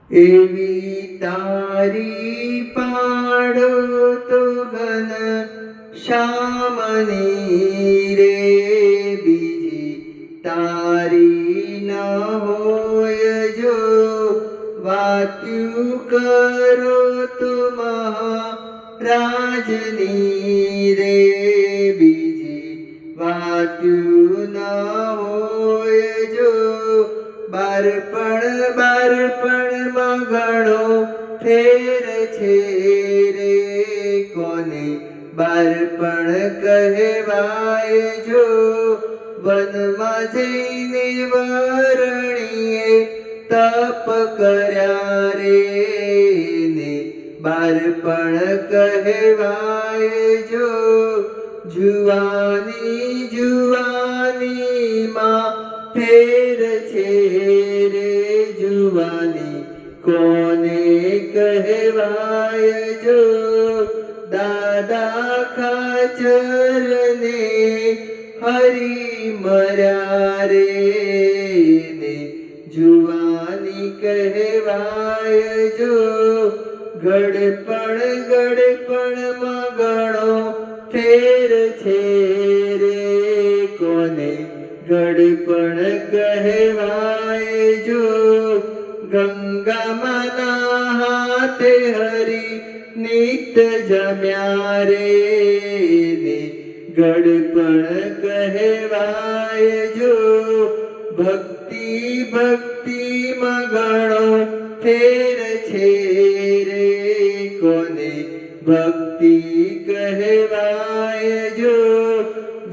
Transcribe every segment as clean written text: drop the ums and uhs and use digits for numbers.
એવી તારી પાડો તો ઘન શ્યામની રે, બીજી તારી ન હોય જો વાત્યું કરો તો મહારાજની રે, બીજી વાત્યું ન હોય જો બારપણમાં ઘણો ફેર છે રે, કોને બારપણ કહેવાય જો વનમાં જઈને વરણીએ તપ કર્યા રે, ને બારપણ કહેવાય જો જુવાનીમાં ફેર છે રે, જુવાની કોને કહેવાય જો દાદા ખાચરને હરી મર્યા રે, ને જુવાની કહેવાય જો ગડપણમાં ઘણો ફેર છે રે, કોને ગડપણ કહેવાય જો ગંગામાના હાથે હરી નિત જમ્યા રે, ને ગડપણ કહેવાય જો ભક્તિમાં ઘણો ફેર છે રે, કોને ભક્તિ કહેવાય જો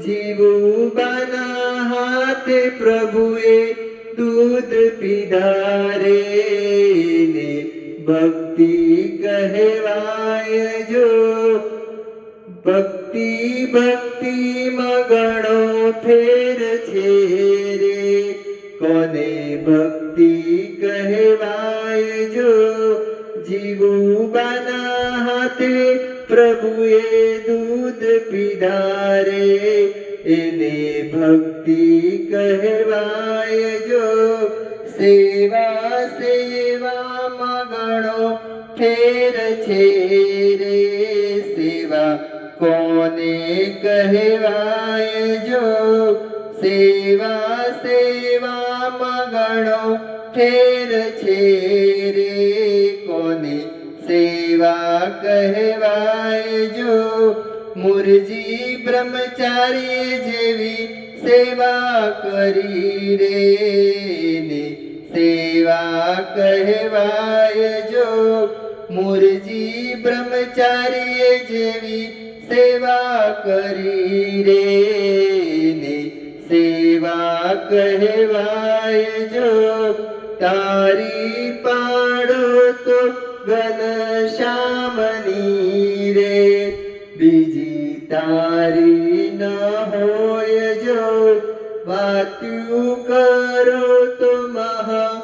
જીવુબાના હાથે પ્રભુએ દૂધ પીધા રે, ને ભક્તિ કહેવાય જો ભક્તિમાં ઘણો ફેર છે રે, કોને ભક્તિ કહેવાય જો જીવુબાના હાથે પ્રભુએ દૂધ પીધા રે, એને ભક્તિ કહેવાય જો સેવામાં ઘણો ફેર છે રે, સેવા કોને કહેવાય જો સેવામાં ઘણો ફેર છે રે, કોને સેવા કહેવાય જો મુરજી બ્રહ્મચારી જેવી સેવા કરી રે, ને સેવા કહેવાય જો મુરજી બ્રહ્મચારી જેવી સેવા કરી રે, ને સેવા કહેવાય જો તારી પાડો તો ઘનશ્યામની રે, બીજી તારી ન હોય જો વાત્યું કરો તો મહારાજની